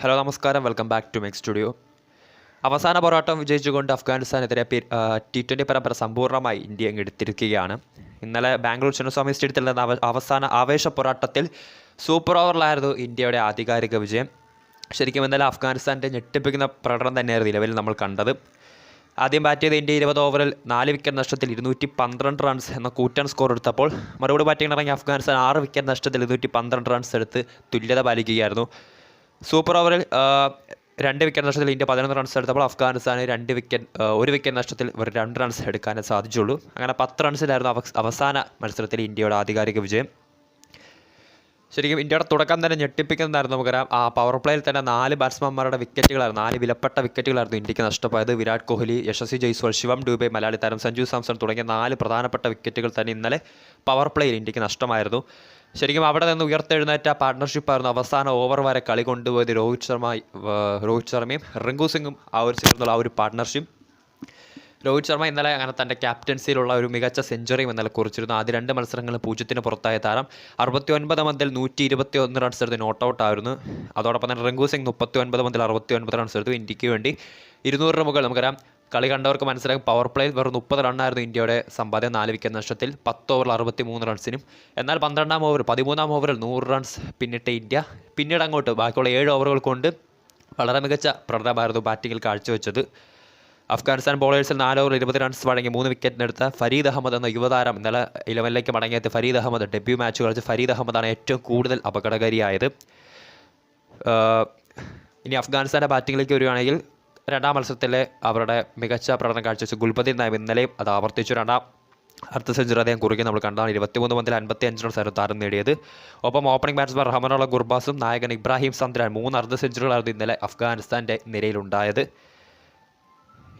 Hello നമസ്കാരം, welcome back to മെക് studio. അവസാന പോരാട്ടം വിജയിച്ചുകൊണ്ട് അഫ്ഗാനിസ്ഥാനെതിരെ T20 പരമ്പര സമ്പൂർണ്ണമായി ഇന്ത്യ എടുത്തിരിക്കുകയാണ്. ഇന്നലെ ബാംഗ്ലൂർ ചിന്നസ്വാമി സ്റ്റേഡിയത്തിൽ നടന്ന അവസാന ആവേശ പോരാട്ടത്തിൽ സൂപ്പർ ഓവറിലായിരുന്നു ഇന്ത്യയുടെ ആധികാരിക വിജയം. ശരിക്കും ഇന്നലെ അഫ്ഗാനിസ്ഥാൻ്റെ ഞെട്ടിപ്പിക്കുന്ന പ്രകടനം തന്നെയായിരുന്നു നിലവിൽ നമ്മൾ കണ്ടത്. ആദ്യം ബാറ്റ് ചെയ്ത ഇന്ത്യ 20 ഓവറിൽ 4 വിക്കറ്റ് നഷ്ടത്തിൽ 212 റൺസ് എന്ന കൂറ്റൻ സ്കോർ എടുത്തപ്പോൾ മറുപടി ബാറ്റിംഗ് ഇറങ്ങിയ അഫ്ഗാനിസ്ഥാൻ 6 വിക്കറ്റ് നഷ്ടത്തിൽ 212 റൺസ് എടുത്ത് തുല്യത പാലിക്കുകയായിരുന്നു. സൂപ്പർ ഓവറിൽ 2 വിക്കറ്റ് നഷ്ടത്തിൽ ഇന്ത്യ 11 റൺസ് എടുത്തപ്പോൾ അഫ്ഗാനിസ്ഥാന് 1 വിക്കറ്റ് നഷ്ടത്തിൽ ഒരു 2 റൺസ് എടുക്കാനേ സാധിച്ചുള്ളൂ. അങ്ങനെ 10 റൺസിലായിരുന്നു അവസാന മത്സരത്തിൽ ഇന്ത്യയുടെ ആധികാരിക വിജയം. ശരിക്കും ഇന്ത്യയുടെ തുടക്കം തന്നെ ഞെട്ടിപ്പിക്കുന്നതായിരുന്നു. നമുക്കറിയാം, ആ പവർ പ്ലേയിൽ തന്നെ 4 ബാറ്റ്സ്മാൻമാരുടെ വിക്കറ്റുകളായിരുന്നു, 4 വിലപ്പെട്ട വിക്കറ്റുകളായിരുന്നു ഇന്ത്യക്ക് നഷ്ടമായത്. വിരാട് കോഹ്ലി, യശസ്വി ജയ്സ്വാൾ, ശിവം ഡൂബെ, മലയാളി താരം സഞ്ജു സാംസൺ തുടങ്ങിയ 4 പ്രധാനപ്പെട്ട വിക്കറ്റുകൾ തന്നെ ഇന്നലെ പവർ പ്ലേയിൽ ഇന്ത്യക്ക് നഷ്ടമായിരുന്നു. ശരിക്കും അവിടെ നിന്ന് ഉയർത്തെഴുന്നേറ്റ പാർട്ട്ണർഷിപ്പായിരുന്നു അവസാന ഓവർ വരെ കളി കൊണ്ടുപോയത്. രോഹിത് ശർമ്മയും റിങ്കു സിംഗും ചേർന്നുള്ള ഒരു പാർട്ട്ണർഷിപ്പ്. രോഹിത് ശർമ്മ ഇന്നലെ അങ്ങനെ തൻ്റെ ക്യാപ്റ്റൻസിയിലുള്ള ഒരു മികച്ച സെഞ്ചുറിയും ഇന്നലെ കുറിച്ചിരുന്നു. ആദ്യ 2 മത്സരങ്ങളിൽ 0-ന് പുറത്തായ താരം 69 പന്തിൽ 121 റൺസ് എടുത്ത് നോട്ട് ഔട്ട് ആയിരുന്നു. അതോടൊപ്പം തന്നെ റിങ്കു സിംഗ് 39 പന്തിൽ 69 റൺസ് എടുത്തു. ഇന്ത്യക്ക് വേണ്ടി 200 മുകളിൽ. നമുക്കറിയാം, കളി കണ്ടവർക്ക് മനസ്സിലാക്കും, പവർ പ്ലേയിൽ വെറും 30 റണ്ണായിരുന്നു ഇന്ത്യയുടെ സമ്പാദ്യം 4 വിക്കറ്റ് നഷ്ടത്തിൽ 10 ഓവറിൽ 63 റൺസിനും. എന്നാൽ 13-ാം ഓവറിൽ 100 റൺസ് പിന്നിട്ട ഇന്ത്യ പിന്നീട് അങ്ങോട്ട് ബാക്കിയുള്ള 7 ഓവറുകൾ കൊണ്ട് വളരെ മികച്ച പ്രകടനമായിരുന്നു ബാറ്റിങ്ങിൽ കാഴ്ചവെച്ചത്. അഫ്ഗാനിസ്ഥാൻ ബോളേഴ്സിൽ 4 ഓവർ 20 റൺസ് വഴങ്ങി 3 വിക്കറ്റിനെടുത്ത ഫരീദ് അഹമ്മദ് എന്ന യുവതാരം ഇന്നലെ 11ലേക്ക് മടങ്ങിയെത്തിയ ഫരീദ് അഹമ്മദ് ഡെബ്യൂ മാച്ച് കളിച്ച് ഫരീദ് അഹമ്മദാണ് ഏറ്റവും കൂടുതൽ അപകടകാരിയായത്. ഇനി അഫ്ഗാനിസ്ഥാൻ്റെ ബാറ്റിങ്ങിലേക്ക് വരികയാണെങ്കിൽ 2ാം മത്സരത്തിലെ അവരുടെ മികച്ച പ്രകടനം കാഴ്ചവെച്ച ഗുൽബദീൻ നയം ഇന്നലെയും അത് ആവർത്തിച്ചു. 2ാം അർദ്ധ സെഞ്ചുറി അദ്ദേഹം കുറിക്കും നമ്മൾ കണ്ടാണ്. 23 പന്തിൽ 55 റൺസായിരുന്നു താരം നേടിയത്. ഒപ്പം ഓപ്പണിംഗ് ബാറ്റ്സ്മാൻ റഹ്മാനുള്ള ഗുർബാസും നായകൻ ഇബ്രാഹിം സന്ദ്രാൻ 3 അർദ്ധ സെഞ്ചുറികളായിരുന്നു ഇന്നലെ അഫ്ഗാനിസ്ഥാൻ്റെ നിരയിലുണ്ടായത്.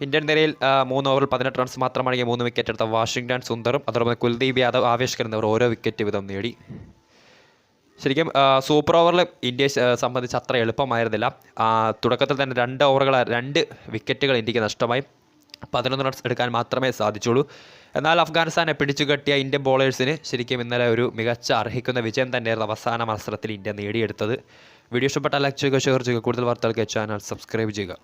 ഇന്ത്യൻ നിരയിൽ 3 ഓവറിൽ 18 റൺസ് മാത്രം അടങ്ങിയ 3 വിക്കറ്റ് എടുത്ത വാഷിംഗ്ടൺ സുന്ദറും അതോടൊപ്പം കുൽദീപ് യാദവ്, ആവേശ് എന്നിവർ ഓരോ വിക്കറ്റ് വീതം നേടി. ശരിക്കും സൂപ്പർ ഓവറിൽ ഇന്ത്യയെ സംബന്ധിച്ച് അത്ര എളുപ്പമായിരുന്നില്ല. തുടക്കത്തിൽ തന്നെ 2 വിക്കറ്റുകൾ ഇന്ത്യക്ക് നഷ്ടമായി 11 റൺസ് എടുക്കാൻ മാത്രമേ സാധിച്ചുള്ളൂ. എന്നാൽ അഫ്ഗാനിസ്ഥാനെ പിടിച്ചുകെട്ടിയ ഇന്ത്യൻ ബോളേഴ്സിന് ശരിക്കും ഇന്നലെ ഒരു മികച്ച അർഹിക്കുന്ന വിജയം തന്നെയായിരുന്നു അവസാന മത്സരത്തിൽ ഇന്ത്യ നേടിയെടുത്തത്. വീഡിയോ ഇഷ്ടപ്പെട്ടാൽ ലൈക്ക് ചെയ്യുക, ഷെയർ ചെയ്യുക. കൂടുതൽ വാർത്തകൾക്ക് ചാനൽ സബ്സ്ക്രൈബ് ചെയ്യുക.